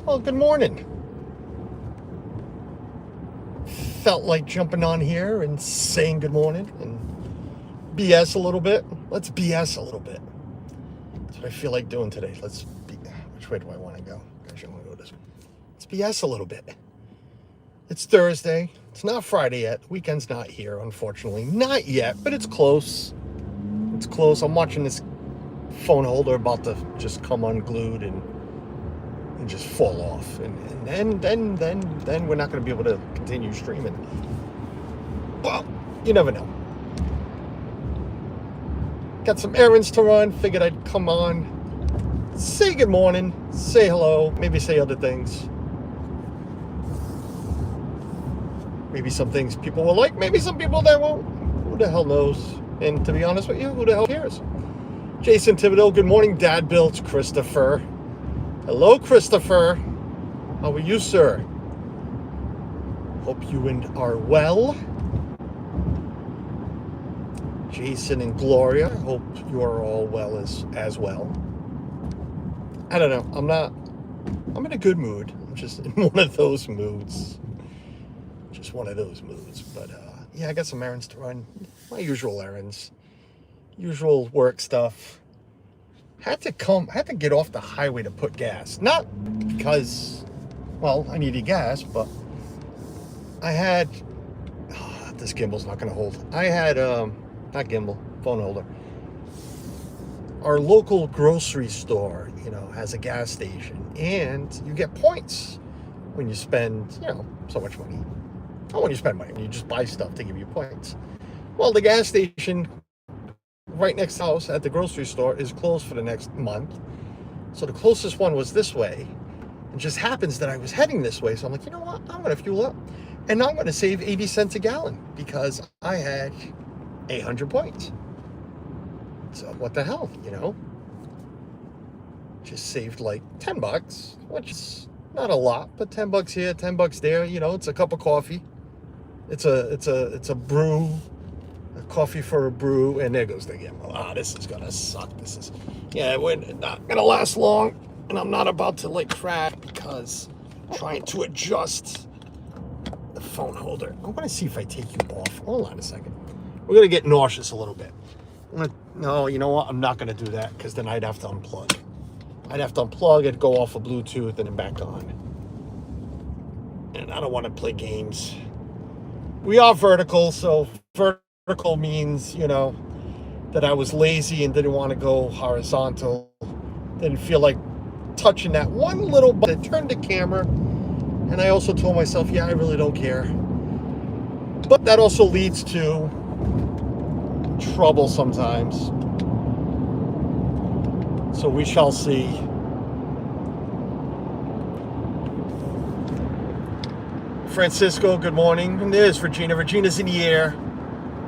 Well, good morning. Felt like jumping on here and saying good morning and BS a little bit. Let's BS a little bit. That's what I feel like doing today. Which way do I want to go? Gosh, I want to go this way. Let's BS a little bit. It's Thursday. It's not Friday yet. The weekend's not here, unfortunately. Not yet, but it's close. It's close. I'm watching this phone holder about to just come unglued and just fall off, and then we're not going to be able to continue streaming. Well, you never know. Got some errands to run. Figured I'd come on, say good morning, say hello, maybe say other things. Maybe some things people will like, maybe some people they won't. Who the hell knows? And to be honest with you, who the hell cares? Jason Thibodeau, good morning. Dad builds Christopher. Hello, Christopher. How are you, sir? Hope you are well. Jason and Gloria, hope you are all well as well. I don't know. I'm in a good mood. I'm just in one of those moods. Just one of those moods. But yeah, I got some errands to run. My usual errands. Usual work stuff. Had to get off the highway to put gas. Not because, well, I needed gas, but I had, this gimbal's not going to hold. I had, not gimbal, phone holder. Our local grocery store, has a gas station, and you get points when you spend, so much money. Not when you spend money, when you just buy stuff to give you points. Well, the gas station right next to the house at the grocery store is closed for the next month. So the closest one was this way. It just happens that I was heading this way. So I'm like, you know what? I'm going to fuel up. And I'm going to save 80 cents a gallon because I had 800 points. So what the hell, Just saved like $10, which is not a lot, but $10 here, $10 there. It's a cup of coffee. It's a brew. A coffee for a brew, and there goes the gimbal. This is gonna suck. We're not gonna last long, and I'm not about to crash because I'm trying to adjust the phone holder. I want to see if I take you off. Hold on a second. We're gonna get nauseous a little bit. No, you know what? I'm not gonna do that because then I'd have to unplug. It'd go off of Bluetooth and then back on. And I don't want to play games. We are vertical, so vertical means, that I was lazy and didn't want to go horizontal. Didn't feel like touching that one little button. I turned the camera, and I also told myself, yeah, I really don't care. But that also leads to trouble sometimes. So we shall see. Francisco, good morning. And there's Regina. Regina's in the air.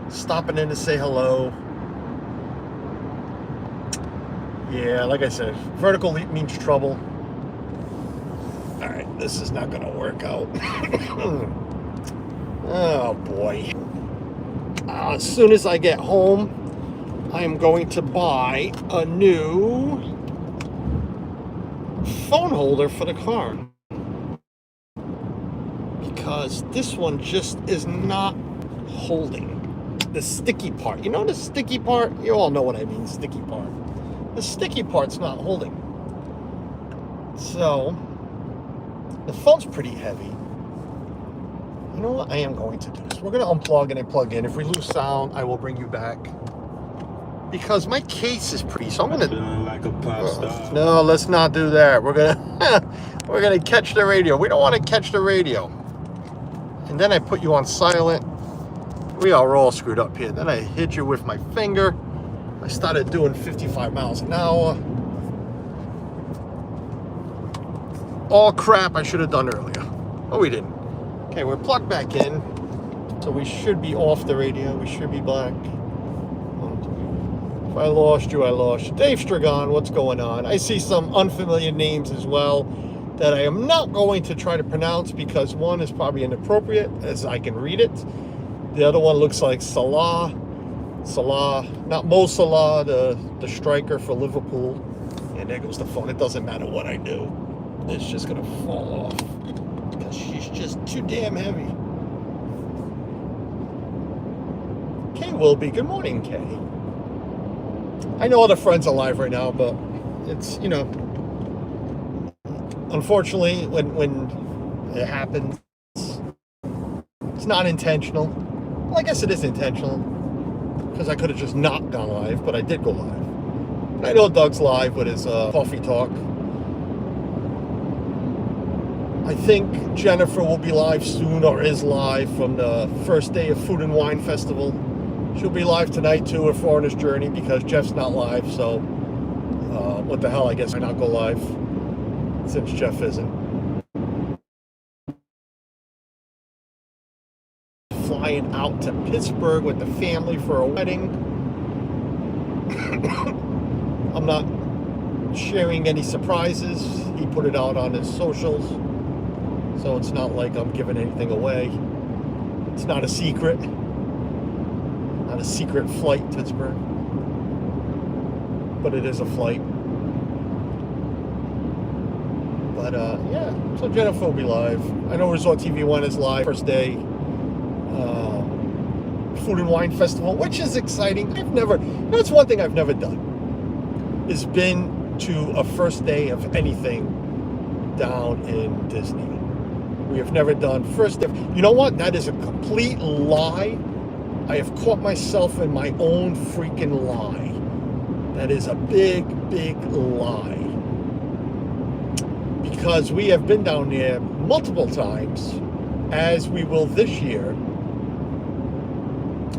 Stopping in to say hello. Yeah, like I said, vertical leap means trouble. All right, this is not going to work out. Oh, boy. As soon as I get home, I am going to buy a new phone holder for the car. Because this one just is not holding. The sticky part. The sticky part? You all know what I mean, sticky part. The sticky part's not holding. So, the phone's pretty heavy. You know what I am going to do? So we're going to unplug and then plug in. If we lose sound, I will bring you back. Because my case is pretty, so I'm going to... Like a pop star. No, let's not do that. We're going to catch the radio. We don't want to catch the radio. And then I put you on silent. We are all screwed up here. Then I hit you with my finger. I started doing 55 miles an hour. All crap I should have done earlier. Oh, we didn't. Okay, we're plugged back in. So we should be off the radio. We should be back. If I lost you, I lost you. Dave Stragon, what's going on? I see some unfamiliar names as well that I am not going to try to pronounce because one is probably inappropriate as I can read it. The other one looks like Salah, not Mo Salah, the striker for Liverpool. And there goes the phone. It doesn't matter what I do. It's just gonna fall off because she's just too damn heavy. Kay will be. Good morning, Kay. I know other friends are live right now, but it's, you know, unfortunately, when it happens, it's not intentional. Well, I guess it is intentional because I could have just not gone live, but I did go live. And I know Doug's live with his coffee talk. I think Jennifer will be live soon, or is live from the first day of Food and Wine Festival. She'll be live tonight too at Foreigner's Journey because Jeff's not live, so what the hell, I guess I not go live since Jeff isn't. Flying out to Pittsburgh with the family for a wedding. I'm not sharing any surprises. He put it out on his socials, so it's not like I'm giving anything away. It's not a secret. Not a secret flight to Pittsburgh, but it is a flight. But yeah, so Jennifer will be live. I know Resort TV 1 is live first day. Food and Wine Festival, which is exciting. That's one thing I've never done, is been to a first day of anything down in Disney. We have never done first day. You know what? That is a complete lie. I have caught myself in my own freaking lie. That is a big, big lie. Because we have been down there multiple times, as we will this year.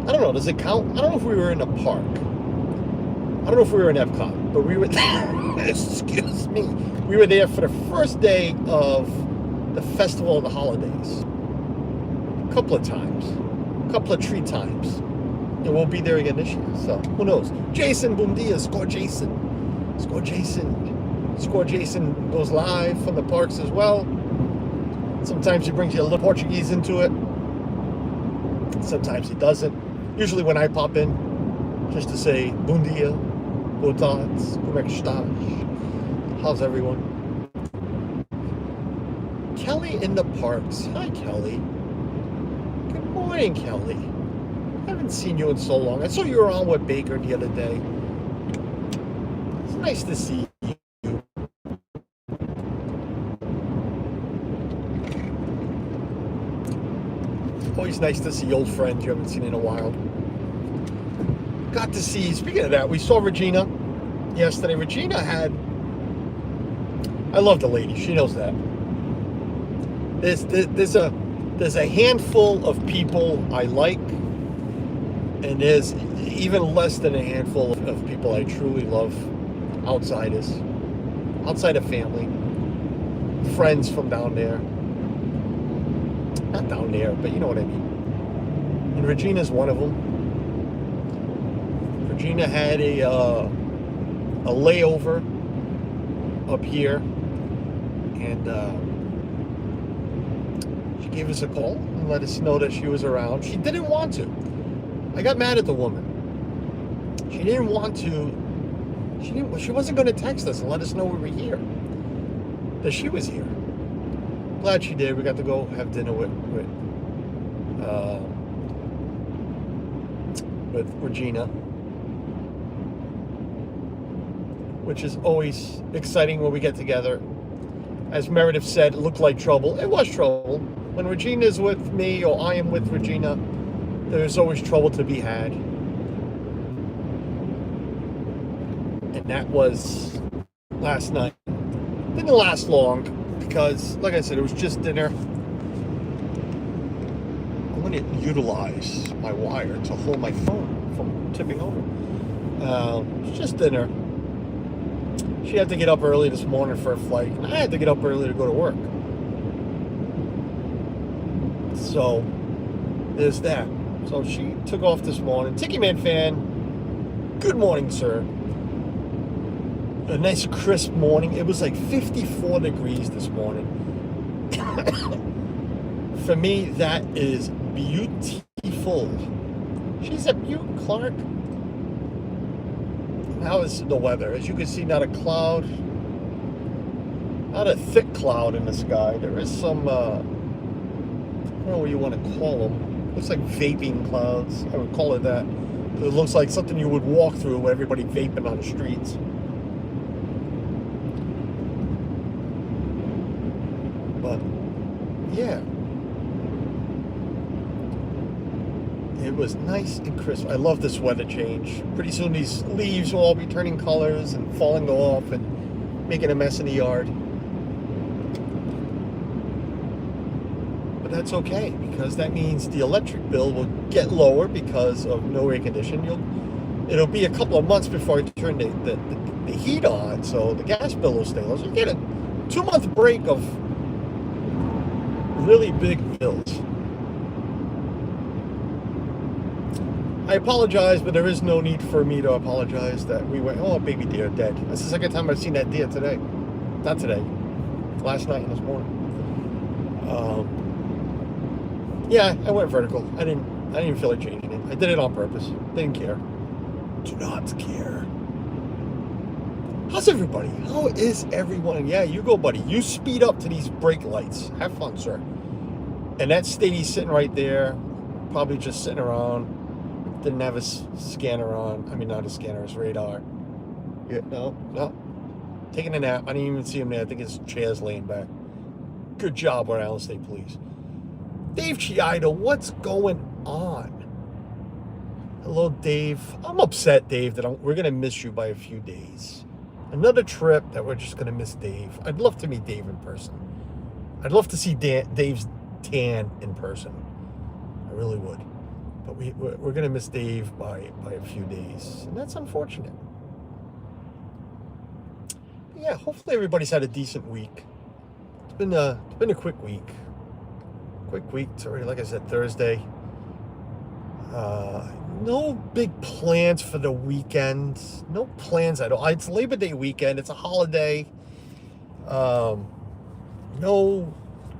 I don't know, does it count? I don't know if we were in a park. I don't know if we were in Epcot, but we were excuse me. We were there for the first day of the Festival of the Holidays. A couple of times. A couple of 3 times. And we'll be there again this year. So who knows? Jason, boom dia, score Jason. Score Jason. Score Jason goes live from the parks as well. Sometimes he brings you a little Portuguese into it. Sometimes he doesn't. Usually when I pop in, just to say bom dia, boa tarde, como é que estás? How's everyone? Kelly in the parks. Hi, Kelly. Good morning, Kelly. I haven't seen you in so long. I saw you were on with Baker the other day. It's nice to see you. Always nice to see old friends you haven't seen in a while. Got to see, speaking of that, we saw Regina yesterday. Regina had, I love the lady, she knows that. There's a handful of people I like, and there's even less than a handful of people I truly love. Outsiders, outside of family, friends from down there. Not down there, but you know what I mean. And Regina's one of them. Regina had a layover up here, and she gave us a call and let us know that she was around. She didn't want to. I got mad at the woman. She didn't want to. She wasn't going to text us and let us know we were here. That she was here. Glad she did. We got to go have dinner with Regina, which is always exciting when we get together. As Meredith said, it looked like trouble. It was trouble. When Regina's with me, or I am with Regina, there's always trouble to be had. And that was last night. Didn't last long. Because, like I said, it was just dinner. I'm going to utilize my wire to hold my phone from tipping over. It's just dinner. She had to get up early this morning for a flight, and I had to get up early to go to work. So, there's that. So she took off this morning. Tiki Man fan, good morning, sir. A nice crisp morning. It was like 54 degrees this morning. For me, that is beautiful. She's a beaut, Clark. How is the weather? As you can see, not a cloud. not a thick cloud in the sky. There is some, I don't know what you want to call them. Looks like vaping clouds. I would call it that. It looks like something you would walk through with everybody vaping on the streets. But, yeah. It was nice and crisp. I love this weather change. Pretty soon these leaves will all be turning colors and falling off and making a mess in the yard. But that's okay, because that means the electric bill will get lower because of no air conditioning. It'll be a couple of months before I turn the heat on, so the gas bill will stay low. So you get a 2-month break of really big bills. I apologize, but there is no need for me to apologize that we went, oh, baby deer dead. That's the second time I've seen that deer today. Not today. Last night and this morning. Yeah, I went vertical. I didn't feel like changing it. I did it on purpose. Didn't care. Do not care. How's everybody? How is everyone? Yeah, you go, buddy. You speed up to these brake lights. Have fun, sir. And that Stady sitting right there, probably just sitting around. Didn't have his scanner on. I mean, not his scanner, his radar. Yeah, no. Taking a nap. I didn't even see him there. I think his chair's laying back. Good job, Rhode Island State Police. Dave Chiaido, what's going on? Hello, Dave. I'm upset, Dave, that we're going to miss you by a few days. Another trip that we're just going to miss Dave. I'd love to meet Dave in person. I'd love to see Dave's tan in person. I really would. But we're going to miss Dave by a few days. And that's unfortunate. But yeah, hopefully everybody's had a decent week. It's been a quick week. Quick week. It's already, like I said, Thursday. No big plans for the weekend. No plans at all. It's Labor Day weekend. It's a holiday. No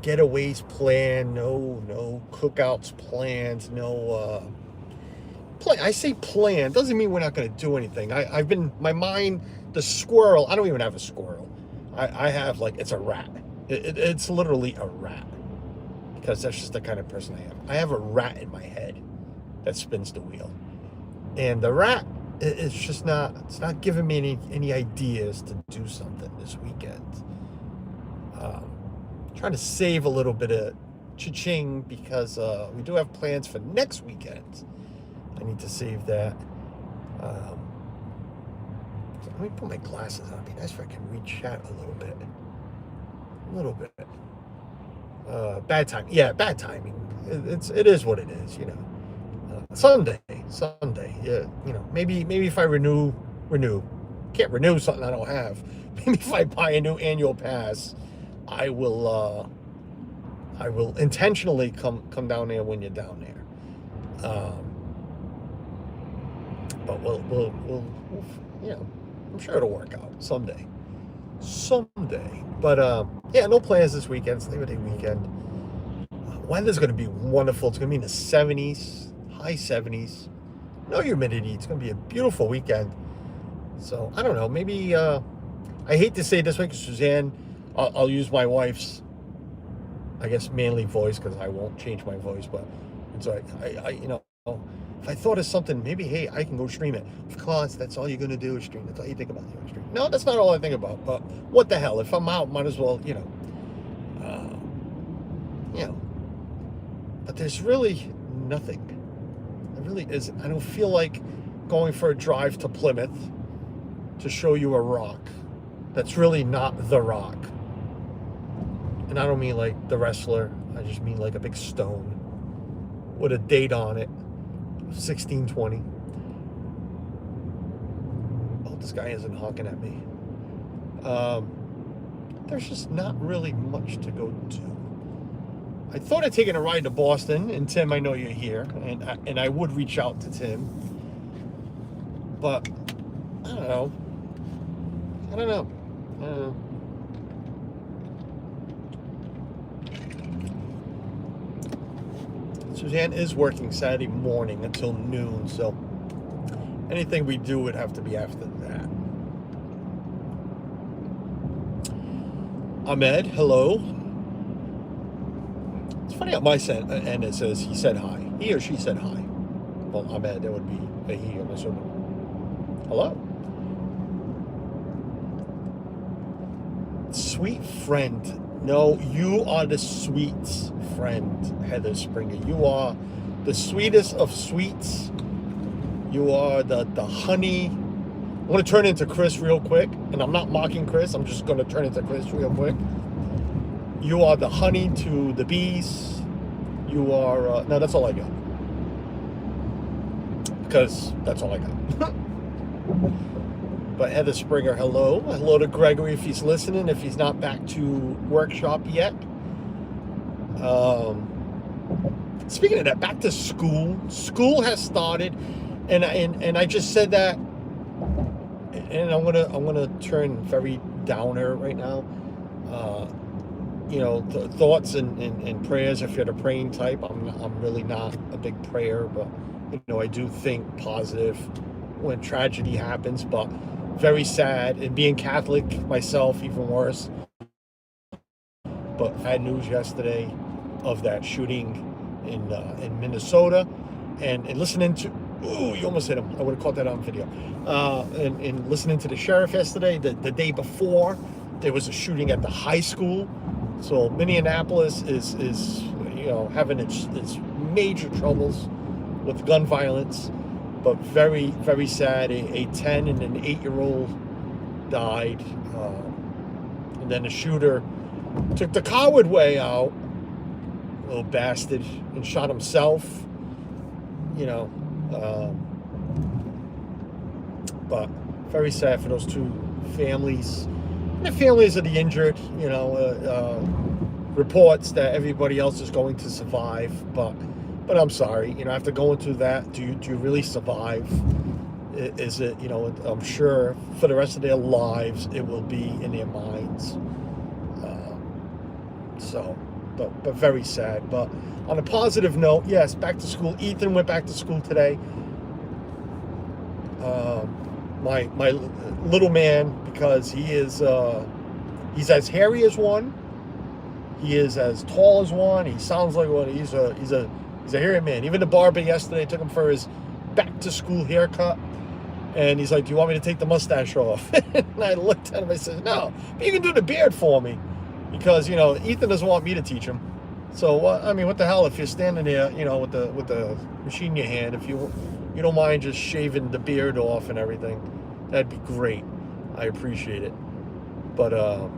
getaways planned. No cookouts planned. No plan. I say plan. Doesn't mean we're not going to do anything. I've been, my mind, the squirrel. I don't even have a squirrel. I have, like, it's a rat. It's literally a rat. Because that's just the kind of person I am. I have a rat in my head that spins the wheel. And the rat, it's just not, it's not giving me any ideas to do something this weekend. Trying to save a little bit of cha-ching because we do have plans for next weekend. I need to save that. So let me put my glasses on. It'd be nice if I can read chat a little bit. A little bit. Bad time. Yeah, bad timing. It is what it is, you know. Sunday. Yeah, you know, maybe if I renew. Can't renew something I don't have. Maybe if I buy a new annual pass, I will intentionally come down there when you're down there. But we'll you know, I'm sure it'll work out someday. But yeah, no plans this weekend. It's Labor Day weekend. Weather's going to be wonderful. It's going to be in the 70s, high 70s. No humidity. It's going to be a beautiful weekend. So I don't know. Maybe I hate to say it this way because Suzanne, I'll use my wife's, I guess, manly voice because I won't change my voice. But it's like I you know, if I thought of something, maybe, hey, I can go stream it. Of course, that's all you're going to do is stream. That's all you think about. You stream. No, that's not all I think about. But what the hell? If I'm out, might as well, you know. But there's really nothing. There really isn't. I don't feel like going for a drive to Plymouth to show you a rock that's really not the rock. And I don't mean like the wrestler. I just mean like a big stone with a date on it. 1620. Oh, this guy isn't honking at me. There's just not really much to go do. I thought of taking a ride to Boston, and Tim, I know you're here, and I would reach out to Tim, but I don't know. Suzanne is working Saturday morning until noon, so anything we do would have to be after that. Ahmed, hello. It's funny on my end it says he said hi. He or she said hi. Well, Ahmed, that would be a he, I'm assuming. Hello. Sweet friend. No, you are the sweet friend, Heather Springer. You are the sweetest of sweets. You are the honey. I'm going to turn into Chris real quick. And I'm not mocking Chris. I'm just going to turn into Chris real quick. You are the honey to the bees. You are... no, that's all I got. Because that's all I got. But Heather Springer, hello. Hello to Gregory if he's listening, if he's not back to workshop yet. Speaking of that, back to school. School has started, and I just said that, and I'm gonna turn very downer right now. You know, thoughts and prayers. If you're the praying type, I'm really not a big prayer, but you know, I do think positive when tragedy happens, but very sad. And being Catholic myself, even worse. But had news yesterday of that shooting in Minnesota, and listening to, ooh, you almost hit him. I would have caught that on video. And listening to the sheriff yesterday, the day before, there was a shooting at the high school. So Minneapolis is you know, having its major troubles with gun violence, but very, very sad. A 10 and an 8-year-old died, and then the shooter took the coward way out, little bastard, and shot himself. You know, but very sad for those two families. And the families of the injured. You know, reports that everybody else is going to survive, but I'm sorry. You know, after going through that, do you really survive? Is it, you know? I'm sure for the rest of their lives, it will be in their minds. So, but very sad. But on a positive note, yes, back to school. Ethan went back to school today. My little man, because he is he's as hairy as one. He is as tall as one. He sounds like one. He's a hairy man. Even the barber yesterday took him for his back to school haircut. And he's like, do you want me to take the mustache off? And I looked at him, I said, no, but you can do the beard for me. Because, you know, Ethan doesn't want me to teach him. So, I mean, what the hell, if you're standing there, you know, with the machine in your hand, if you don't mind just shaving the beard off and everything, that'd be great. I appreciate it. But, I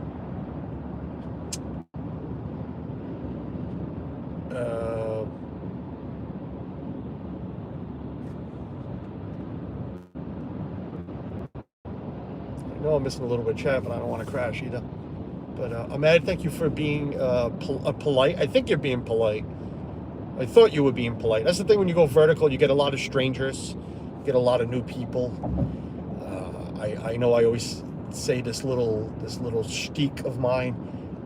know I'm missing a little bit of chat, but I don't want to crash either. But Ahmed, thank you for being polite. I think you're being polite. I thought you were being polite. That's the thing, when you go vertical, you get a lot of strangers, you get a lot of new people. I know I always say this little shtick of mine,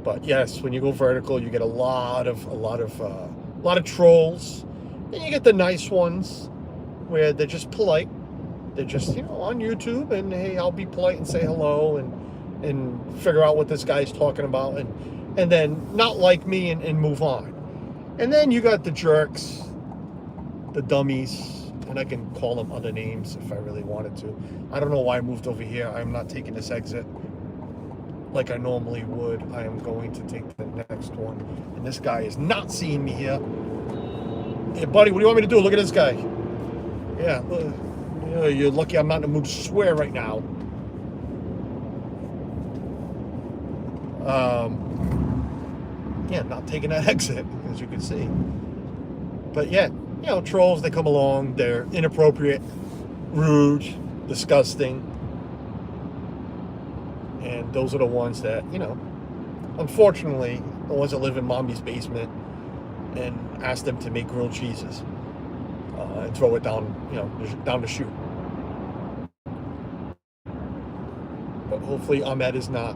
but yes, when you go vertical, you get a lot of trolls. Then you get the nice ones where they're just polite. They're just, you know, on YouTube, and hey, I'll be polite and say hello and figure out what this guy's talking about, and then not like me and move on. And then you got the jerks, the dummies, and I can call them other names if I really wanted to. I don't know why I moved over here. I'm not taking this exit like I normally would. I am going to take the next one. And this guy is not seeing me here. Hey, buddy, what do you want me to do? Look at this guy. Yeah, you're lucky I'm not in the mood to swear right now. Yeah, not taking that exit, as you can see. But yeah, you know, trolls, they come along, they're inappropriate, rude, disgusting. And those are the ones that, you know, unfortunately, the ones that live in mommy's basement and ask them to make grilled cheeses and throw it down, you know, down the chute. But hopefully Ahmed is not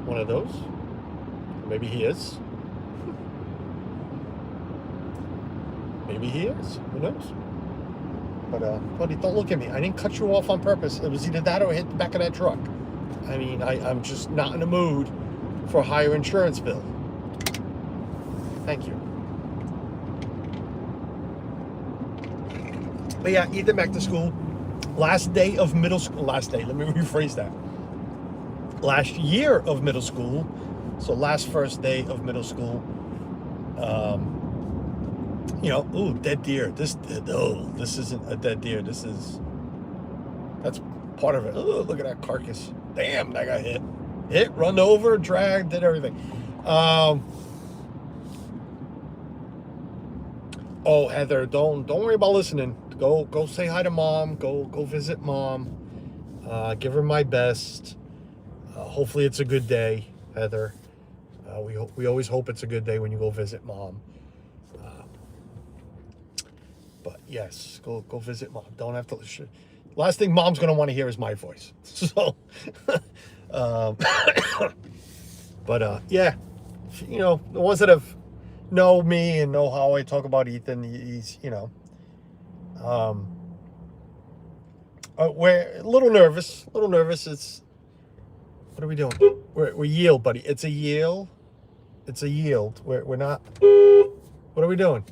one of those. Maybe he is. Maybe he is. Who knows? But, buddy, don't look at me. I didn't cut you off on purpose. It was either that or I hit the back of that truck. I mean, I'm just not in the mood for a higher insurance bill. Thank you. But yeah, Ethan back to school. Last day of middle school. Last day, let me rephrase that. Last year of middle school. So last first day of middle school. You know, ooh, dead deer. This isn't a dead deer. That's part of it. Oh, look at that carcass. Damn, that got hit. Hit, run over, dragged, did everything. Oh, Heather, don't worry about listening. Go say hi to mom. Go visit mom. Give her my best. Hopefully it's a good day, Heather. We always hope it's a good day when you go visit mom. But yes, go visit mom. Don't have to listen. Last thing mom's gonna want to hear is my voice. So, but yeah, you know, the ones that know me and know how I talk about Ethan, he's, you know, we're a little nervous. It's, what are we doing? We're yield, buddy. It's a yield. We're not. What are we doing?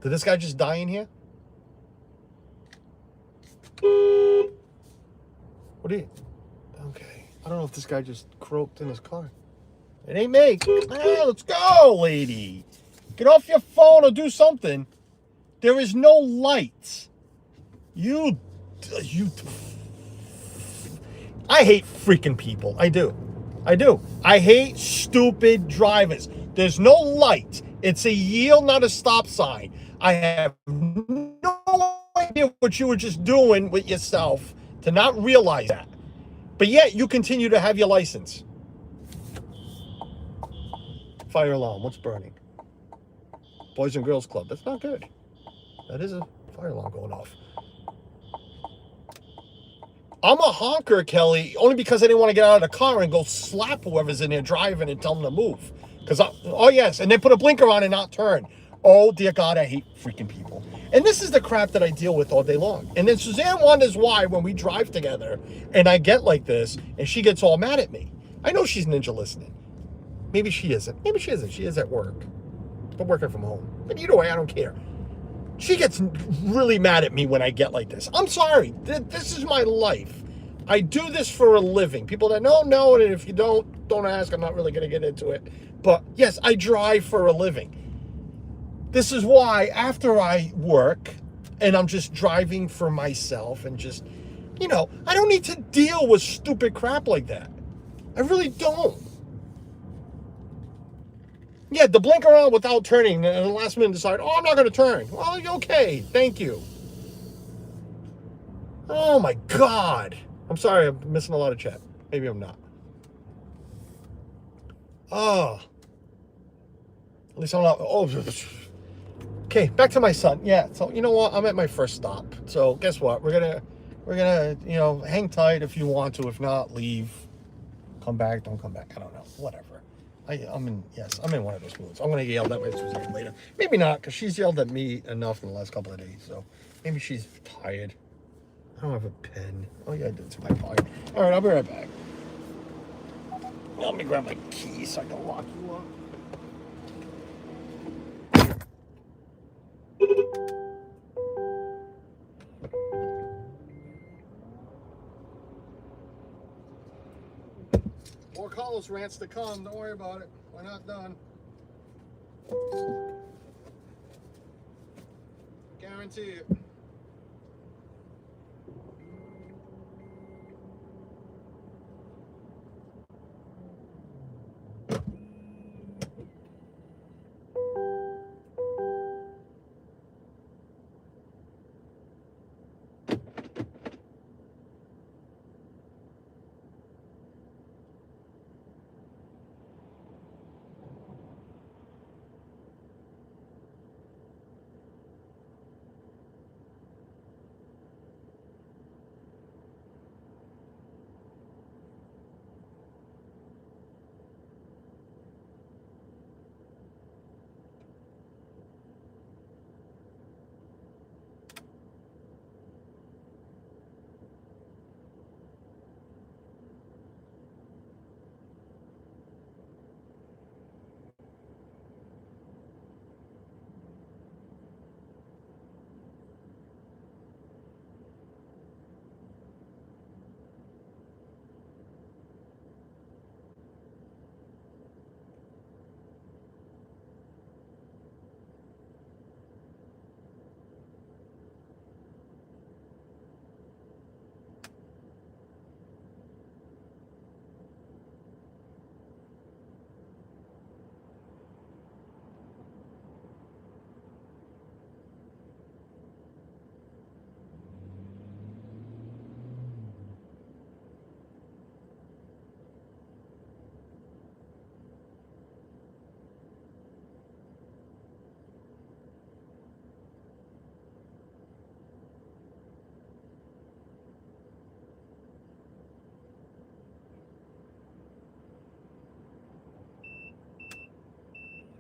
Did this guy just die in here? What are you? Okay. I don't know if this guy just croaked in his car. It ain't me. Ah, let's go, lady. Get off your phone or do something. There is no lights. You. I hate freaking people. I do. I hate stupid drivers. There's no light. It's a yield, not a stop sign. I have no idea what you were just doing with yourself to not realize that. But yet you continue to have your license. Fire alarm. What's burning? Boys and Girls Club. That's not good. That is a fire alarm going off. I'm a honker, Kelly, only because I didn't want to get out of the car and go slap whoever's in there driving and tell them to move. Oh yes, and then put a blinker on and not turn. Oh dear God, I hate freaking people. And this is the crap that I deal with all day long. And then Suzanne wonders why when we drive together and I get like this and she gets all mad at me. I know she's ninja listening. Maybe she isn't. Maybe she isn't. She is at work. But working from home. But either way, I don't care. She gets really mad at me when I get like this. I'm sorry. This is my life. I do this for a living. People that know, and if you don't ask. I'm not really going to get into it. But yes, I drive for a living. This is why after I work and I'm just driving for myself and just, you know, I don't need to deal with stupid crap like that. I really don't. Yeah, to blink around without turning and at the last minute decide, oh, I'm not going to turn. Well, okay, thank you. Oh my God. I'm sorry, I'm missing a lot of chat. Maybe I'm not. Oh. At least I'm not. Oh. Okay, back to my son. Yeah, so you know what? I'm at my first stop. So guess what? We're gonna, you know, hang tight if you want to. If not, leave. Come back, don't come back. I don't know. Whatever. I'm in one of those moods. I'm gonna get yelled at by Suzanne later. Maybe not, because she's yelled at me enough in the last couple of days. So maybe she's tired. I don't have a pen. Oh yeah, it's my pocket. All right, I'll be right back. Let me grab my key so I can lock you up. More Carlos rants to come. Don't worry about it. We're not done. Guarantee it.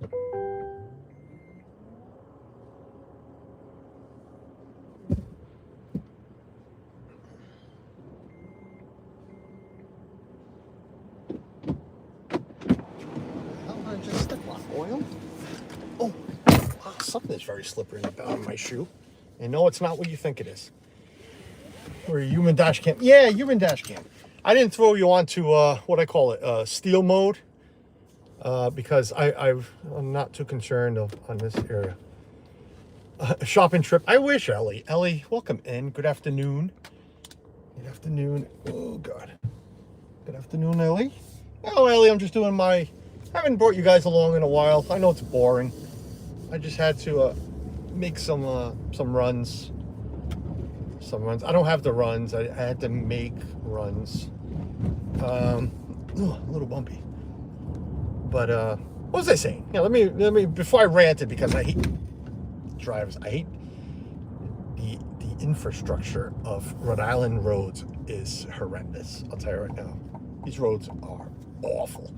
I just stepped on oil. Oh, something is very slippery in the bottom of my shoe. And no, it's not what you think it is. We're a human dash cam. Yeah, human dash cam. I didn't throw you onto what I call it, steal mode, because I'm not too concerned on this area. Shopping trip. I wish, Ellie. Ellie, welcome in. Good afternoon. Good afternoon. Oh, God. Good afternoon, Ellie. Oh, Ellie, I'm just doing my... I haven't brought you guys along in a while. I know it's boring. I just had to make some runs. Some runs. I don't have the runs. I had to make runs. A little bumpy. But what was I saying? Yeah, let me before I ranted, because I hate drivers. I hate the infrastructure of Rhode Island roads is horrendous. I'll tell you right now. These roads are awful.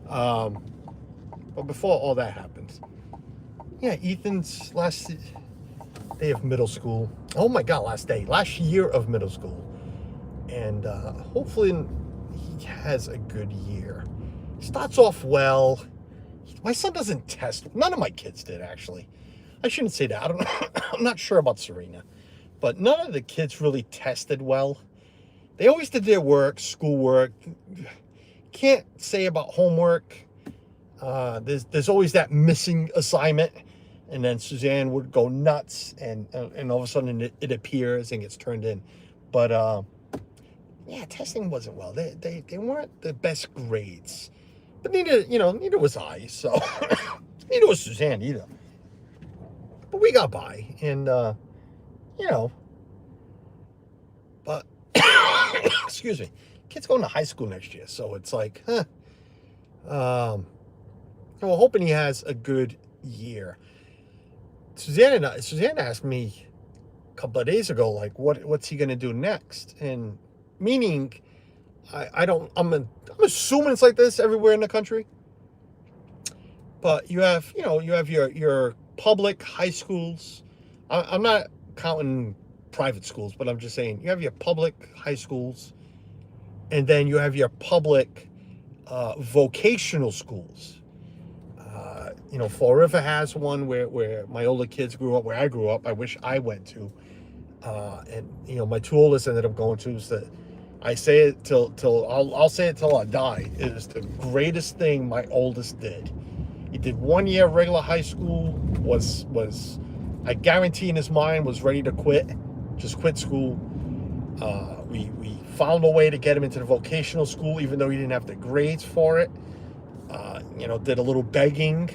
But before all that happens, yeah, Ethan's last day of middle school. Oh my God, last year of middle school. And hopefully he has a good year. He starts off well. My son doesn't test. None of my kids did, actually. I shouldn't say that. I don't know. I'm not sure about Serena. But none of the kids really tested well. They always did their work, schoolwork. Can't say about homework. There's always that missing assignment. And then Suzanne would go nuts, and all of a sudden it appears and gets turned in. But yeah, testing wasn't well. They weren't the best grades. But neither was I. So neither was Suzanne either. But we got by, and but excuse me, kids going to high school next year, so it's like, we're hoping he has a good year. Suzanne asked me a couple of days ago, like, what's he gonna do next? And meaning, I'm assuming it's like this everywhere in the country. But you have your public high schools. I'm not counting private schools, but I'm just saying you have your public high schools, and then you have your public vocational schools. Fall River has one where my older kids grew up, where I grew up. I wish I went to. And my two oldest ended up going to. Is that I say it till I'll say it till I die. It is the greatest thing my oldest did. He did 1 year of regular high school. Was I guarantee in his mind was ready to quit, just quit school. We found a way to get him into the vocational school, even though he didn't have the grades for it. Did a little begging.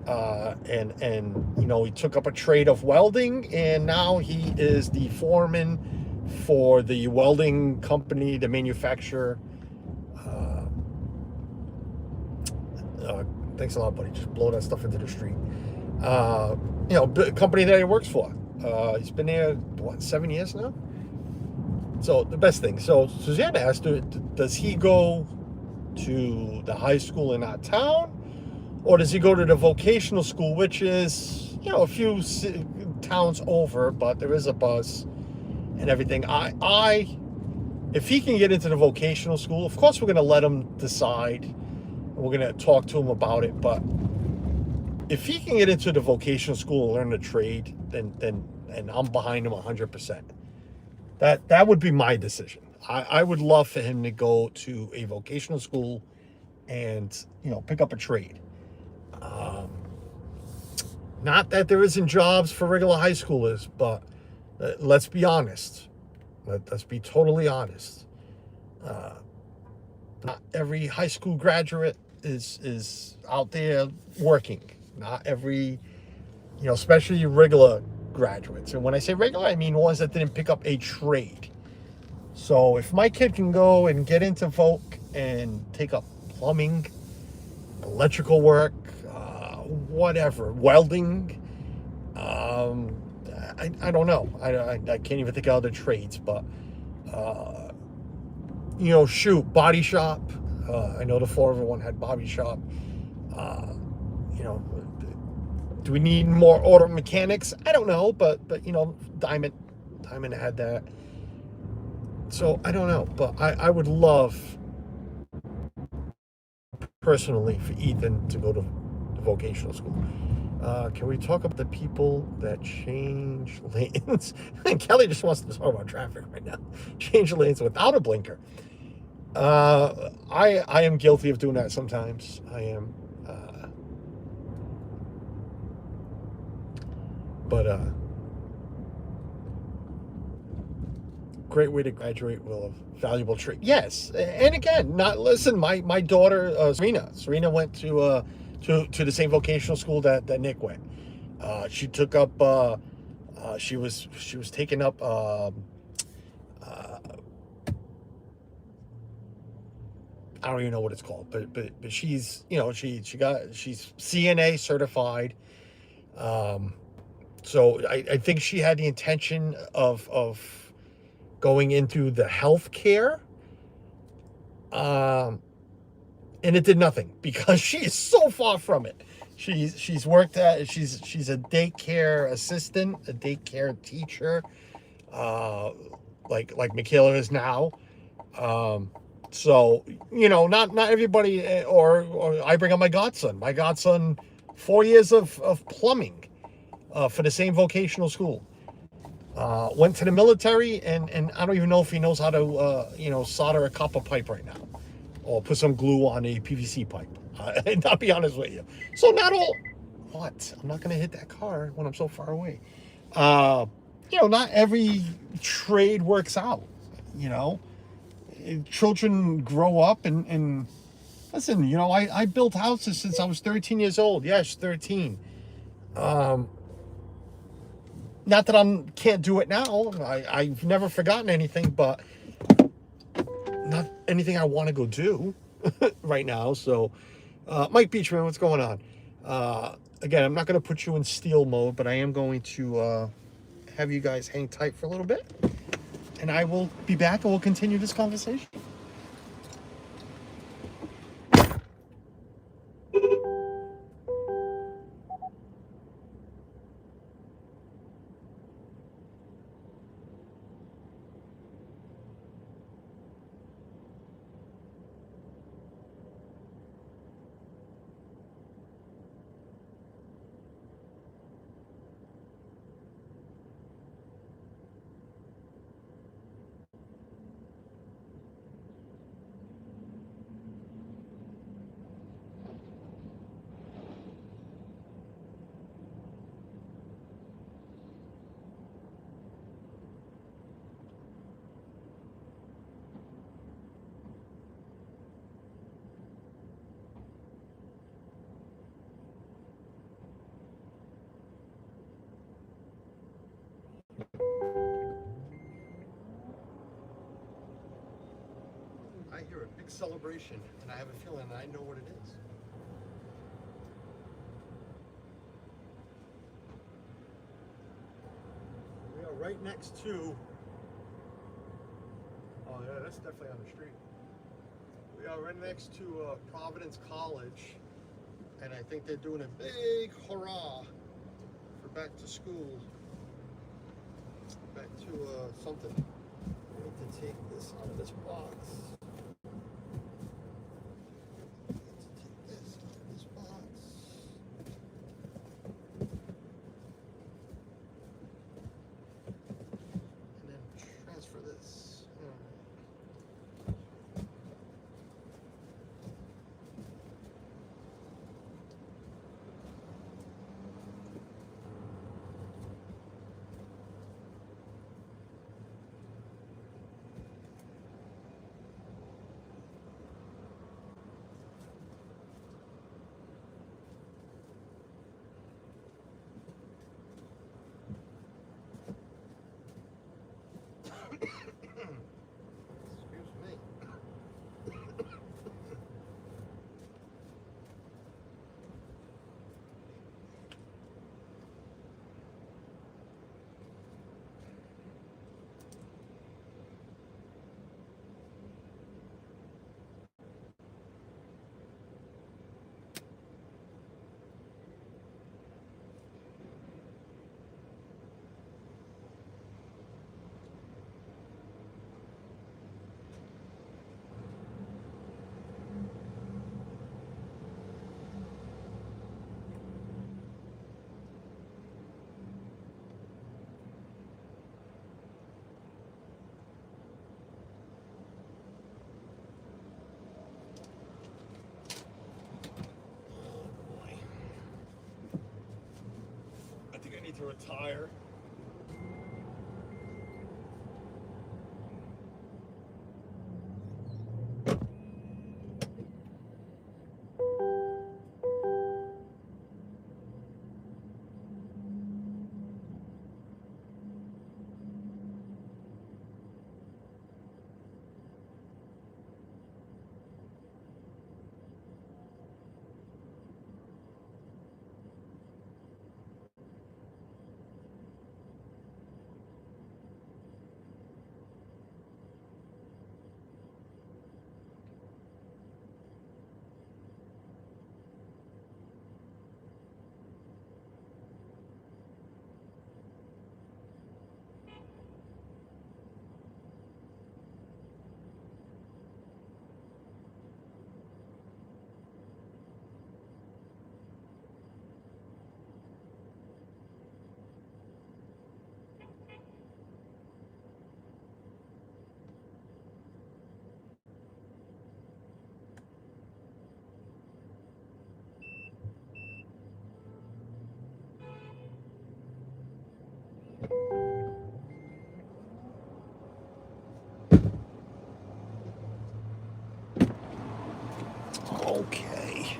And he took up a trade of welding, and now he is the foreman for the welding company, the manufacturer. Thanks a lot, buddy. Just blow that stuff into the street. Company that he works for. He's been there, 7 years now? So the best thing. So Suzanne asked, does he go to the high school in our town? Or does he go to the vocational school, which is, a few towns over, but there is a bus and everything. If he can get into the vocational school, of course we're going to let him decide. We're going to talk to him about it. But if he can get into the vocational school and learn the trade, then I'm behind him 100%. That would be my decision. I would love for him to go to a vocational school and, pick up a trade. Not that there isn't jobs for regular high schoolers, but let's be honest. Let's be totally honest. Not every high school graduate is out there working. Not every, especially regular graduates. And when I say regular, I mean ones that didn't pick up a trade. So if my kid can go and get into Voc and take up plumbing, electrical work, whatever, welding, I don't know. I can't even think of other trades, but body shop. I know the 401 had body shop. you know, do we need more auto mechanics? I don't know, but you know, Diamond had that. So I don't know, but I would love personally for Ethan to go to vocational school. Can we talk about the people that change lanes? Kelly just wants to talk about traffic right now. Change lanes without a blinker. I am guilty of doing that sometimes. I am. But great way to graduate with a valuable trait. Yes, and again, not listen. My daughter Serena went to the same vocational school that Nick went. She took up. She was taking up. I don't even know what it's called, but she's, you know, she's CNA certified. So I think she had the intention of going into the healthcare, and it did nothing because she is so far from it. She's worked at she's a daycare assistant, a daycare teacher, like Michaela is now. So, you know, not everybody, or I bring up my godson. My godson, 4 years of plumbing, for the same vocational school. Went to the military, and I don't even know if he knows how to, you know, solder a copper pipe right now, or put some glue on a PVC pipe. I'll be honest with you. So not all. What? I'm not going to hit that car when I'm so far away. You know, not every trade works out. You know, children grow up, and listen. You know, I built houses since I was 13 years old. Yes, 13. Not that I can't do it now. I've never forgotten anything, but not anything I want to go do right now. So, Mike Beachman, what's going on? Again, I'm not going to put you in steal mode, but I am going to have you guys hang tight for a little bit, and I will be back, and we'll continue this conversation. I hear a big celebration, and I have a feeling I know what it is. We are right next to. Oh yeah, that's definitely on the street. We are right next to Providence College, and I think they're doing a big hurrah for back to school. Back to something. I need to take this out of this box. tire. Okay.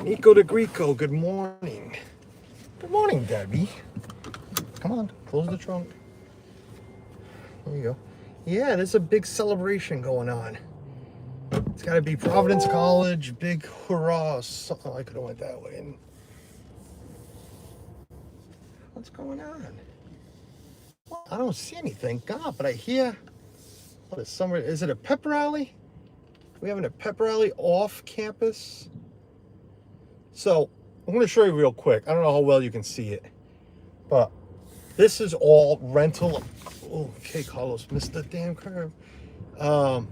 Nico de Greco, good morning. Good morning, Debbie. Come on, close the trunk. There you go. Yeah, there's a big celebration going on. It's got to be Providence College, big hurrah. Oh, I could have went that way. And what's going on? Well, I don't see anything, God, but I hear. What is summer? Is it a pep rally? We having a pep rally off campus? So I'm going to show you real quick. I don't know how well you can see it, but this is all rental. Oh, okay, Carlos missed the damn curve. So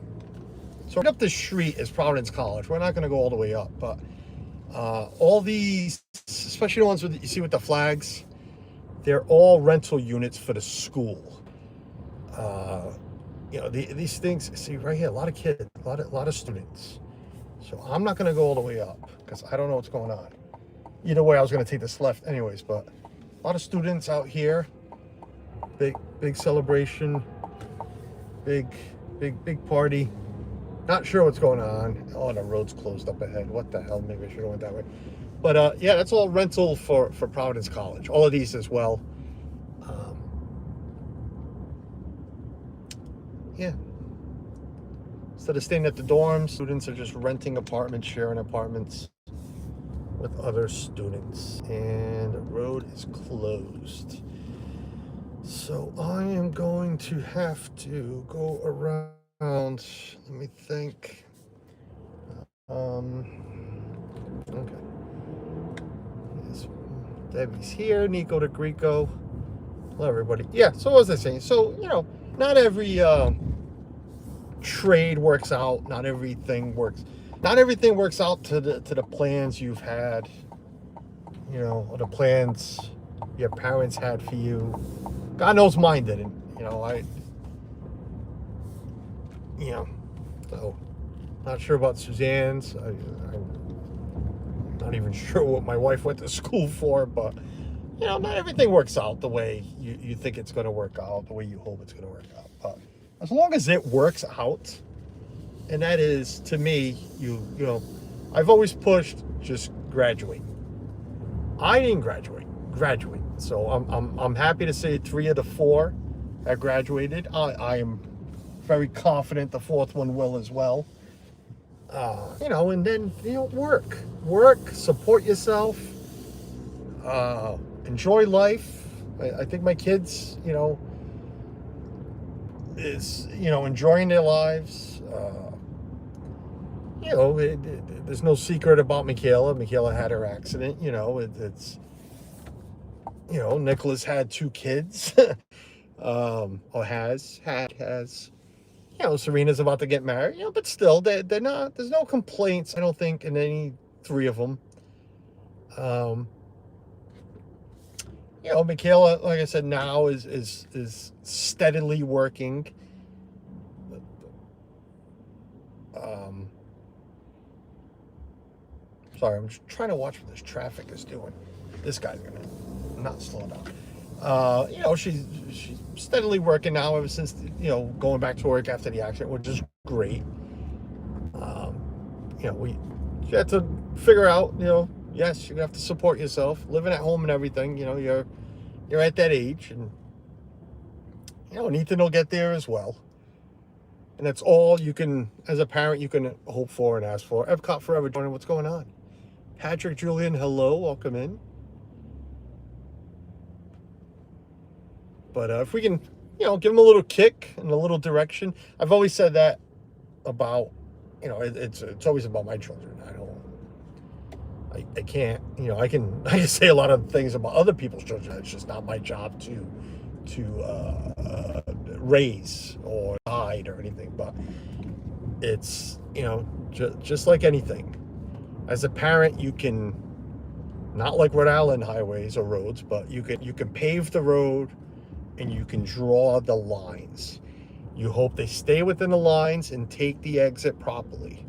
right up the street is Providence College. We're not going to go all the way up, but all these, especially the ones with you see with the flags, they're all rental units for the school. You know, these things. See right here, a lot of kids, a lot of students. So I'm not going to go all the way up because I don't know what's going on. Either way, I was going to take this left anyways, but a lot of students out here. Big celebration. Big party. Not sure what's going on. Oh, the road's closed up ahead. What the hell? Maybe I should have went that way. But yeah, that's all rental for Providence College. All of these as well. Yeah. Instead of staying at the dorms, students are just renting apartments, sharing apartments with other students. And the road is closed. So I am going to have to go around. Let me think. Okay. Yes, Debbie's here. Nico de Greco. Hello, everybody. Yeah, so what was I saying? So, you know, not every trade works out. Not everything works out to the plans you've had, you know, or the plans your parents had for you. God knows mine didn't. So not sure about Suzanne's. I'm not even sure what my wife went to school for, but you know, not everything works out the way you think it's going to work out, the way you hope it's going to work out. But as long as it works out, and that is, to me, you know, I've always pushed just graduate. I didn't graduate. So I'm happy to say 3 of the 4 have graduated. I am very confident the 4th one will as well. You know, and then, you know, work, support yourself, enjoy life. I think my kids, you know, is, you know, enjoying their lives. You know, there's no secret about Michaela. Michaela had her accident, you know, it's, you know, Nicholas had 2 kids, or has, you know, Serena's about to get married, you know, but still, they're not, there's no complaints, I don't think, in any 3 of them. You know, Michaela, like I said, now is steadily working. Sorry, I'm just trying to watch what this traffic is doing. This guy's gonna not slow down. You know, she's steadily working now ever since, you know, going back to work after the accident, which is great. You know, you have to figure out, you know, yes, you're gonna have to support yourself, living at home and everything. You know, you're at that age, and you know, Ethan will get there as well. And that's all you can, as a parent, you can hope for and ask for. Epcot Forever, joining. What's going on? Patrick Julian, hello, welcome in. But if we can, you know, give them a little kick and a little direction. I've always said that about, you know, it's always about my children. I can't, you know, I can say a lot of things about other people's children. It's just not my job to raise or guide or anything. But it's, you know, just like anything. As a parent, you can, not like Rhode Island highways or roads, but you can pave the road and you can draw the lines. You hope they stay within the lines and take the exit properly.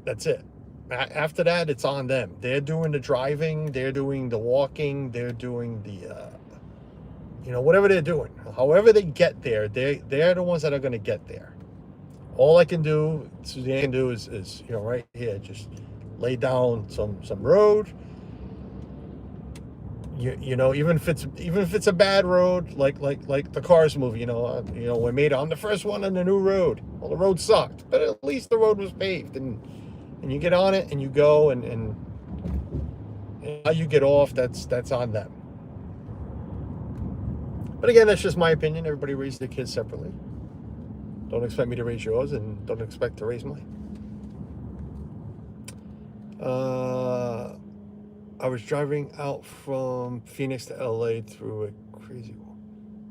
That's it. After that, it's on them. They're doing the driving, they're doing the walking, they're doing the, you know, whatever they're doing. However they get there, they're the ones that are going to get there. All I can do, Suzanne can do is, you know, right here, just lay down some road. You know, even if it's a bad road, like the Cars movie, you know, we made it on the first one on the new road. Well, the road sucked, but at least the road was paved, and you get on it and you go, and how you get off, that's on them. But again, that's just my opinion. Everybody raises their kids separately. Don't expect me to raise yours, and don't expect to raise mine. I was driving out from Phoenix to LA through a crazy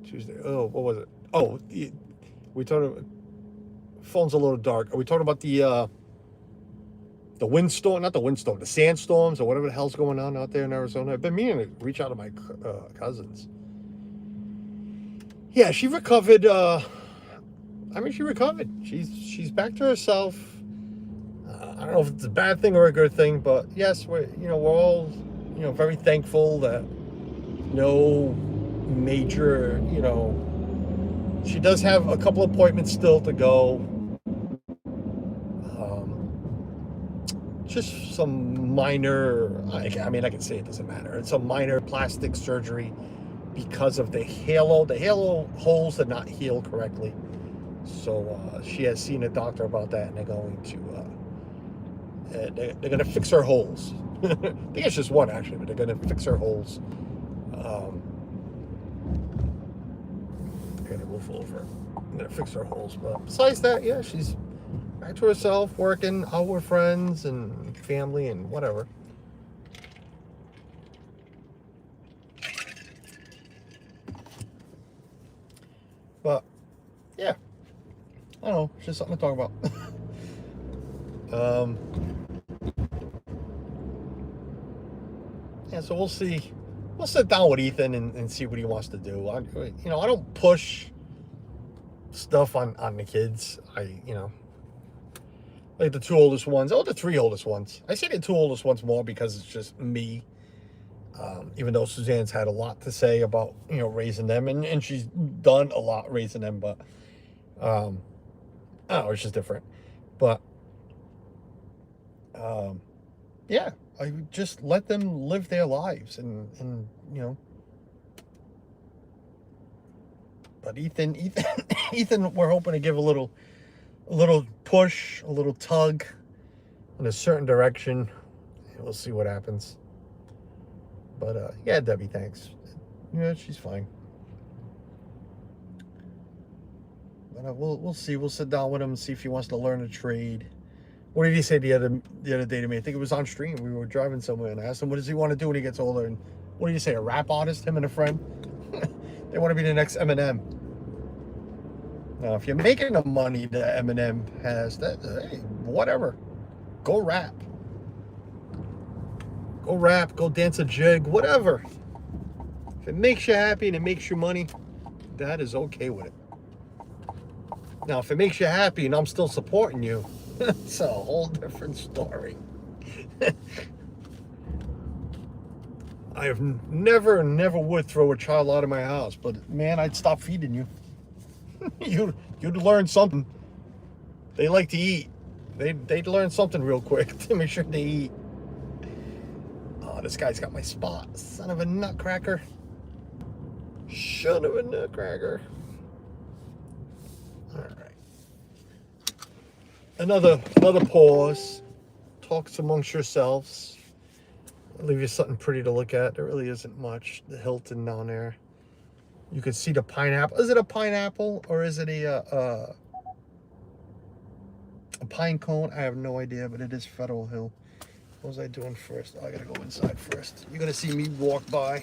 Tuesday. Oh, what was it? Oh, we talked about, phone's a little dark. Are we talking about the windstorm? Not the windstorm, the sandstorms or whatever the hell's going on out there in Arizona. I've been meaning to reach out to my cousins. Yeah, she recovered. She recovered. She's back to herself. I don't know if it's a bad thing or a good thing, but yes, we're all, you know, very thankful that no major, you know, she does have a couple appointments still to go. Just some minor, I can say it doesn't matter. It's some minor plastic surgery because of the halo. The halo holes did not heal correctly. So she has seen a doctor about that, and they're going to fix her holes. I think it's just one, actually, but they're going to fix her holes. I'm going to move over. I'm going to fix her holes. But besides that, yeah, she's back to herself, working out with friends and family and whatever. But, yeah. I don't know. It's just something to talk about. Yeah, so we'll see. We'll sit down with Ethan and see what he wants to do. I don't push stuff on the kids. Like the two oldest ones. Oh, the three oldest ones. I say the two oldest ones more because it's just me. Even though Suzanne's had a lot to say about, you know, raising them, and she's done a lot raising them, but I don't know, it's just different. But yeah, I would just let them live their lives, and you know. But Ethan, we're hoping to give a little push, a little tug in a certain direction. We'll see what happens. But yeah, Debbie, thanks. Yeah, she's fine. But we'll see. We'll sit down with him and see if he wants to learn a trade. What did he say the other day to me? I think it was on stream. We were driving somewhere, and I asked him, what does he want to do when he gets older? And what did you say, a rap artist, him and a friend? They want to be the next Eminem. Now, if you're making the money that Eminem has, hey, whatever. Go rap. Go rap, go dance a jig, whatever. If it makes you happy and it makes you money, that is okay with it. Now, if it makes you happy and I'm still supporting you, It's a whole different story. I have never would throw a child out of my house, but man, I'd stop feeding you. You'd learn something. They like to eat. They'd learn something real quick to make sure they eat. Oh, this guy's got my spot. Son of a nutcracker. Son of a nutcracker. All right. Another pause. Talks amongst yourselves. I'll leave you something pretty to look at. There really isn't much. The Hilton down there. You can see the pineapple. Is it a pineapple or is it a pine cone? I have no idea, but it is Federal Hill. What was I doing first? Oh, I gotta go inside first. You're gonna see me walk by.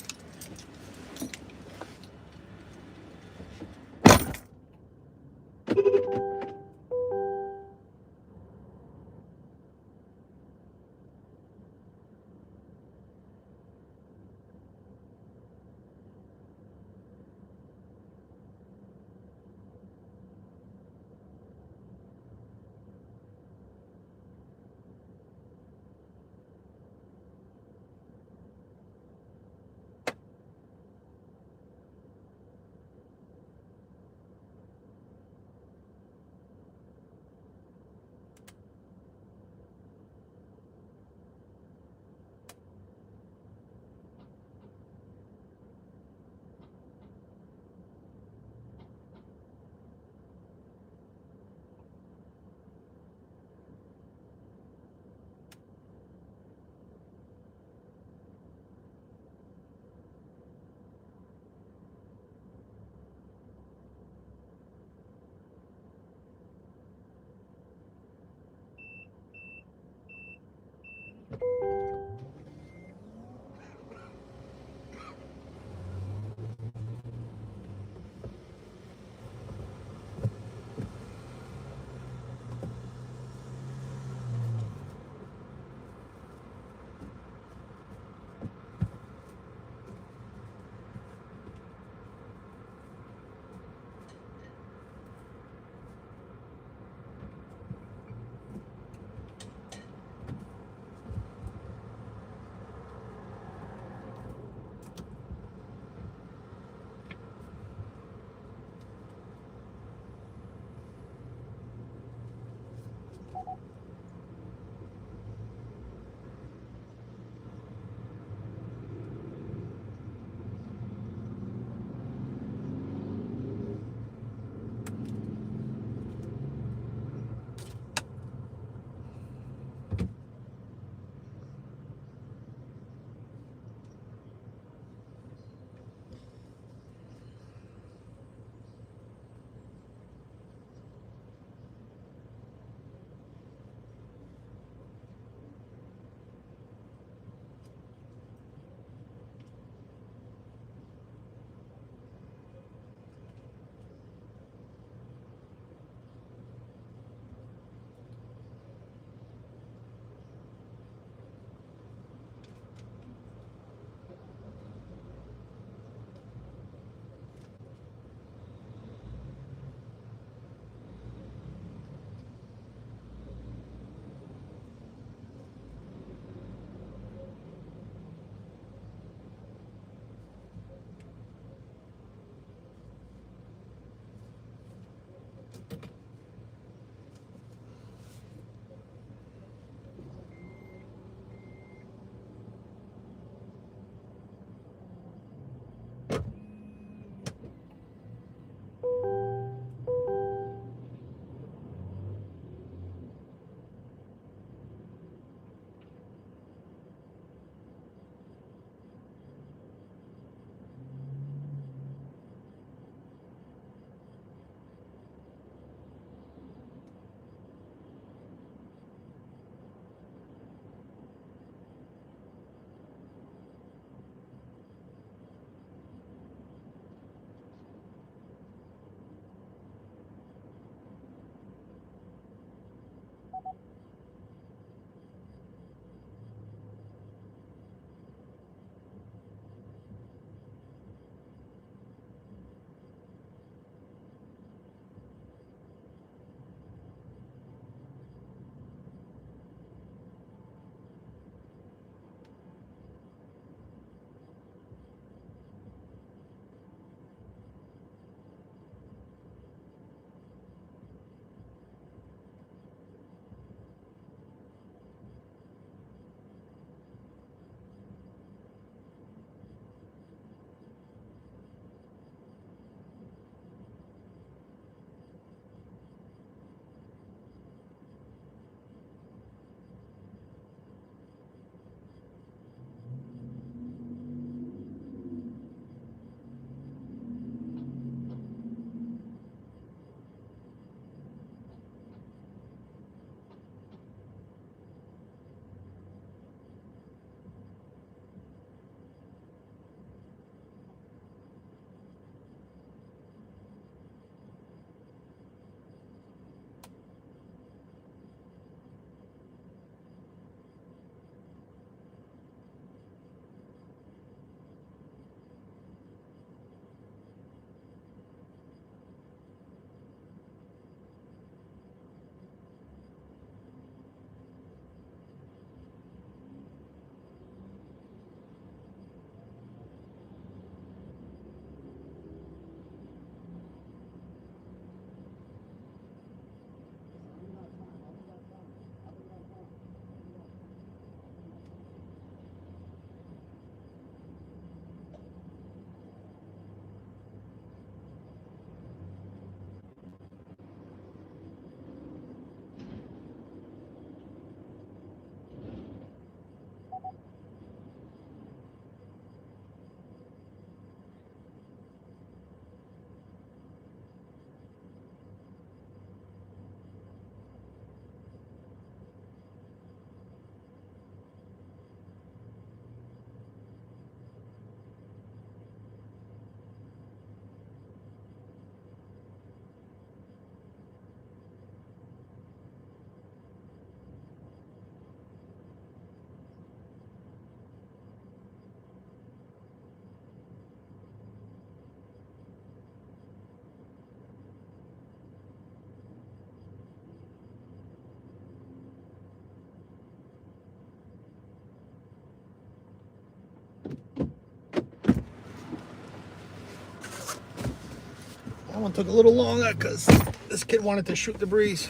one took a little longer because this kid wanted to shoot the breeze.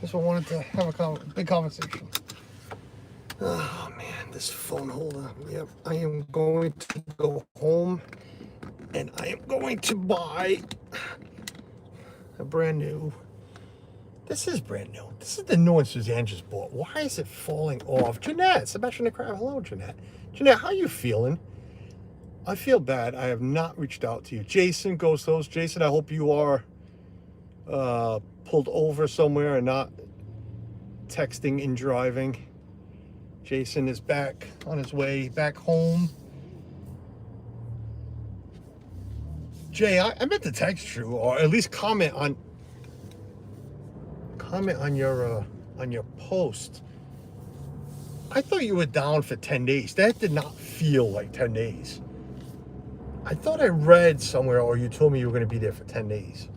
This one wanted to have a big conversation. Oh man, this phone holder. Yep, I am going to go home and I am going to buy a brand new. This is brand new. This is the new one Suzanne just bought. Why is it falling off? Jeanette, Sebastian the Crab. Hello, Jeanette. Jeanette, how you feeling? I feel bad. I have not reached out to you. Jason goes those. Jason, I hope you are pulled over somewhere and not texting and driving. Jason is back on his way back home. Jay, I meant to text you, or at least comment on your post. I thought you were down for 10 days. That did not feel like 10 days. I thought I read somewhere, or you told me you were going to be there for 10 days.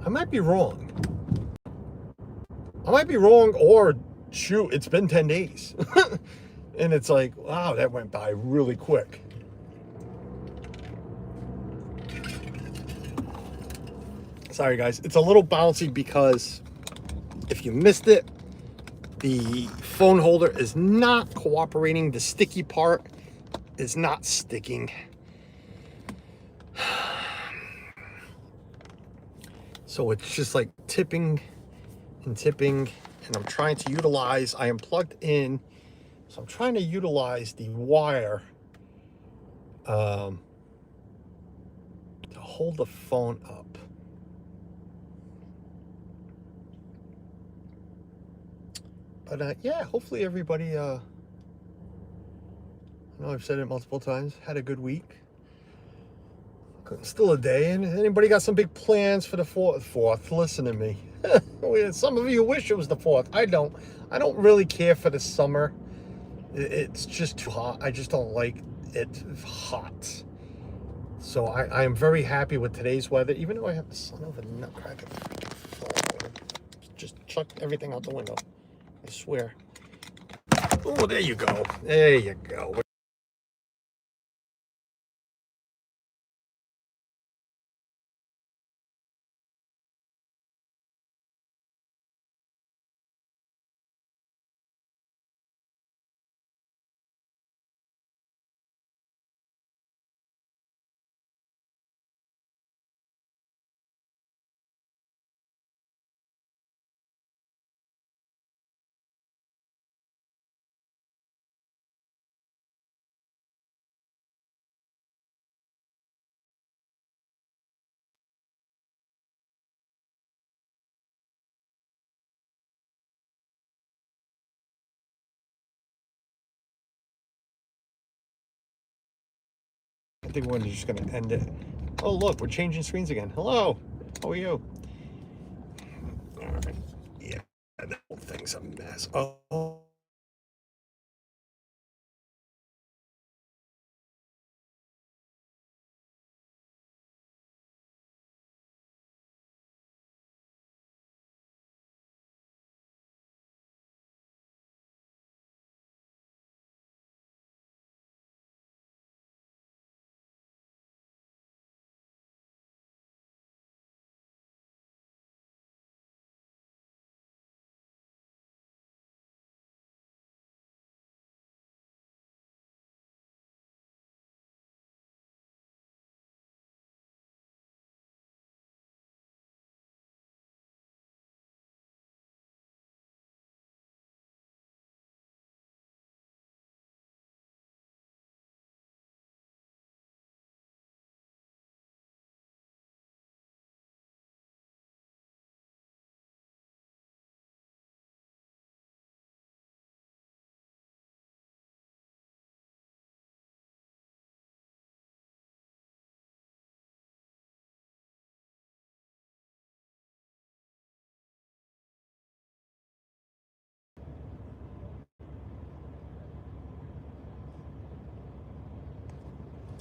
I might be wrong. Or shoot, it's been 10 days. And it's like, wow, that went by really quick. Sorry, guys. It's a little bouncy because if you missed it, the phone holder is not cooperating. The sticky part is not sticking. So it's just like tipping and tipping. And I'm trying to utilize, I am plugged in, so I'm trying to utilize the wire to hold the phone up. But yeah, hopefully everybody, I know I've said it multiple times, had a good week. Still a day, and anybody got some big plans for the fourth? Listen to me. Some of you wish it was the 4th. I don't really care for the summer. It's just too hot. I just don't like it hot. So I am very happy with today's weather, even though I have the son of a nutcracker freaking phone. Just chucked everything out the window. I swear. Oh, there you go. There you go. I think we're just going to end it. Oh, look, we're changing screens again. Hello. How are you? All right. Yeah, the whole thing's a mess. Oh.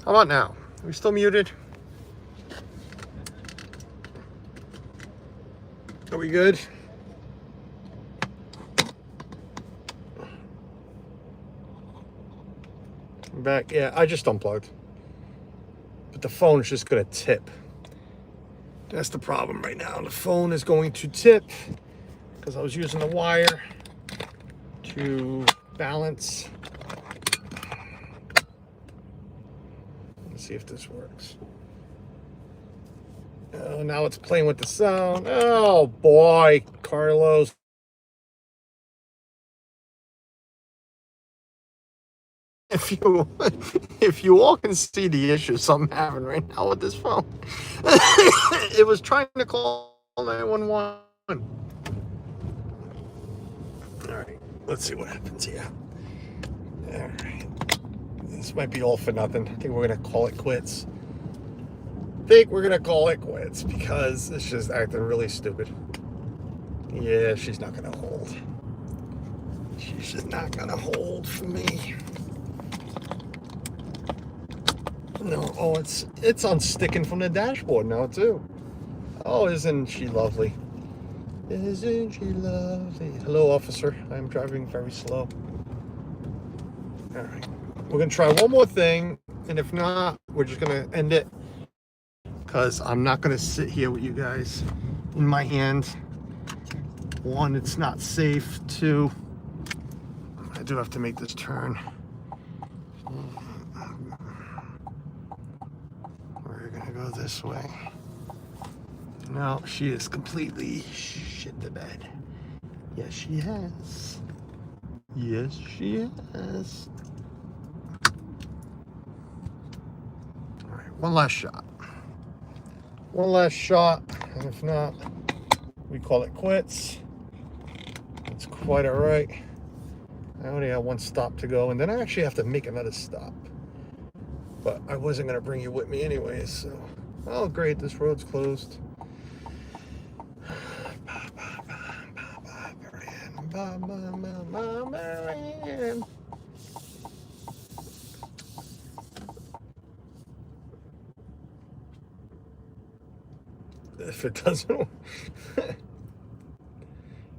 How about now? Are we still muted? Are we good? I'm back. Yeah, I just unplugged. but the phone is just going to tip. That's the problem right now. The phone is going to tip because I was using the wire to balance. Let's see if this works. Oh, now it's playing with the sound. Oh boy, Carlos. If you all can see the issue something happening right now with this phone. It was trying to call 911. All right, let's see what happens here. All right, this might be all for nothing. I think we're gonna call it quits. Because it's just acting really stupid. Yeah, she's not gonna hold. She's just not gonna hold for me. No, oh, it's unsticking from the dashboard now too. Oh, isn't she lovely? Isn't she lovely? Hello, officer. I'm driving very slow. All right, we're gonna try one more thing, and if not, we're just gonna end it because I'm not gonna sit here with you guys in my hand. One, it's not safe. Two, I do have to make this turn. We're gonna go this way. No, she is completely shit the bed. Yes, she has. Yes, she has. All right, one last shot. One last shot, and if not, we call it quits. It's quite all right. I only have one stop to go, and then I actually have to make another stop. But I wasn't going to bring you with me anyways, so... Oh, great, this road's closed. If it doesn't...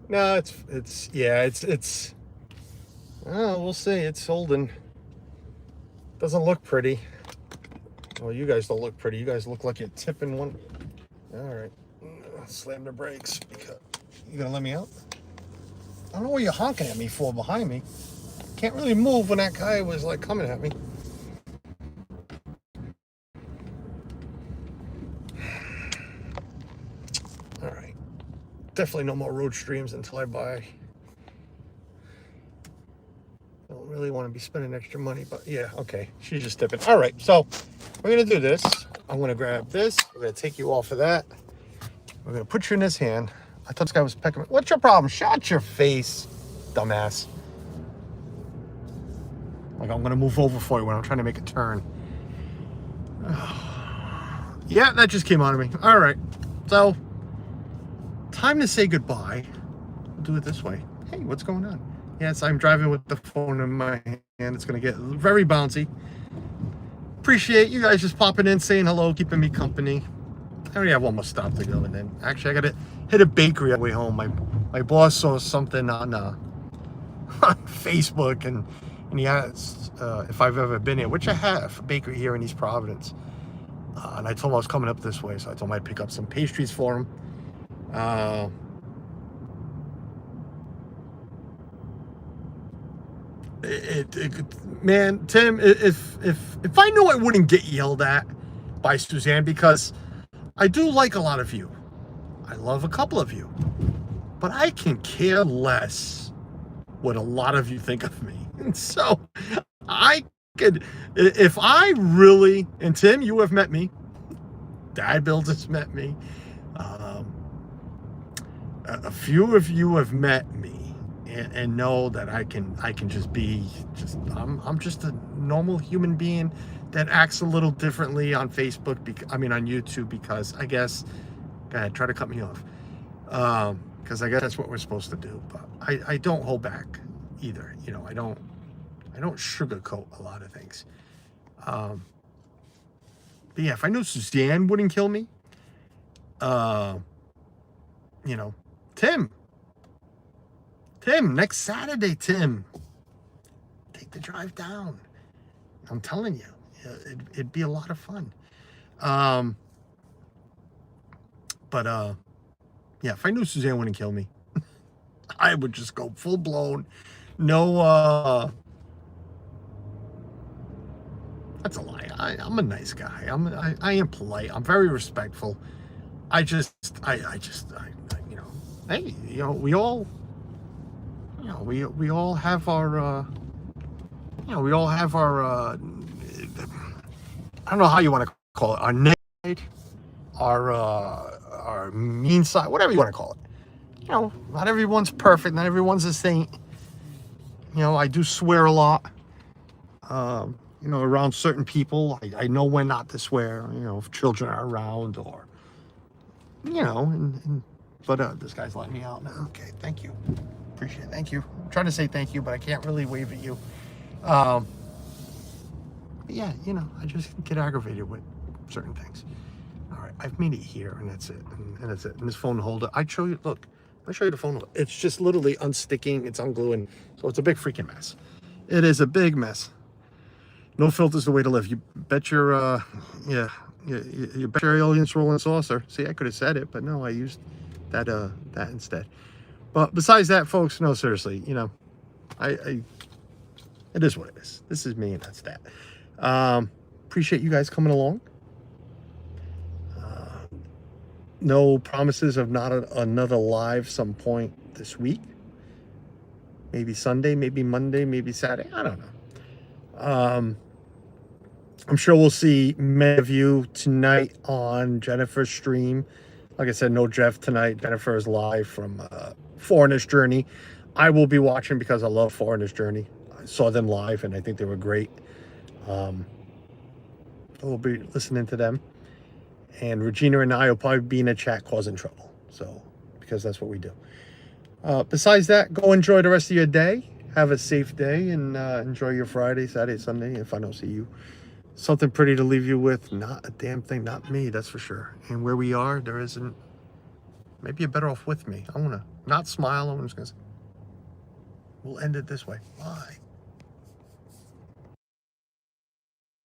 No, it's... Oh, we'll see. It's holding. Doesn't look pretty. Well, you guys don't look pretty. You guys look like you're tipping one. All right. Slam the brakes. Because you gonna let me out? I don't know what you're honking at me for behind me. Can't really move when that guy was like coming at me. All right. Definitely no more road streams until I buy. Don't really want to be spending extra money, but yeah, okay. She's just tipping. All right, so we're going to do this. I'm going to grab this. We're going to take you off of that. We're going to put you in this hand. I thought this guy was pecking. What's your problem? Shut your face, dumbass. Like I'm going to move over for you when I'm trying to make a turn. Yeah, that just came out of me. All right, so time to say goodbye. We'll do it this way. Hey, what's going on? Yes, I'm driving with the phone in my hand. It's going to get very bouncy. Appreciate you guys just popping in, saying hello, keeping me company. I only have one more stop to go, and then actually I got to hit a bakery on the way home. My boss saw something on Facebook, and he asked if I've ever been here, which I have, a bakery here in East Providence. And I told him I was coming up this way, so I told him I'd pick up some pastries for him. Man, Tim, if I knew I wouldn't get yelled at by Suzanne, because I do like a lot of you. I love a couple of you. But I can care less what a lot of you think of me. And so I could, if I really, and Tim, you have met me. Dad Bill just met me. A few of you have met me. And know that I can just be I'm just a normal human being that acts a little differently on Facebook, on YouTube, because I guess, go ahead, try to cut me off, because I guess that's what we're supposed to do. But I don't hold back either. You know, I don't sugarcoat a lot of things. But yeah, if I knew Suzanne wouldn't kill me, Tim, next Saturday, Tim, take the drive down. I'm telling you, it'd be a lot of fun. But yeah, if I knew Suzanne wouldn't kill me, I would just go full blown. No, that's a lie. I'm a nice guy. I am polite. I'm very respectful. I you know, hey, you know, we all, you know, we all have our, you know, we all have our, I don't know how you want to call it, our negative side, our mean side, whatever you want to call it. You know, not everyone's perfect. Not everyone's a saint. You know, I do swear a lot. You know, around certain people, I know when not to swear. You know, if children are around, or you know, but this guy's letting me out now. Okay, thank you, appreciate it. Thank you. I'm trying to say thank you, but I can't really wave at you. But yeah, you know, I just get aggravated with certain things. All right, I've made it here, and that's it, and that's it. And this phone holder, I'd show you. Look, I'll show you the phone holder. It's just literally unsticking. It's ungluing, so it's a big freaking mess. It is a big mess. No filter's the way to live. You bet your, yeah, you bet your aliens rolling saucer. See, I could have said it, but no, I used that, that instead. But besides that, folks, no, seriously, you know, it is what it is. This is me, and that's that. Appreciate you guys coming along. No promises of not another live some point this week. Maybe Sunday, maybe Monday, maybe Saturday. I don't know. I'm sure we'll see many of you tonight on Jennifer's stream. Like I said, no Jeff tonight. Jennifer is live from Foreigner's Journey. I will be watching because I love Foreigner's Journey. I saw them live, and I think they were great. We'll be listening to them. And Regina and I will probably be in a chat causing trouble. So, because that's what we do. Besides that, go enjoy the rest of your day. Have a safe day, and enjoy your Friday, Saturday, Sunday, if I don't see you. Something pretty to leave you with. Not a damn thing. Not me, that's for sure. And where we are, there isn't. Maybe you're better off with me. I want to not smile. I'm just going to say, we'll end it this way. Bye.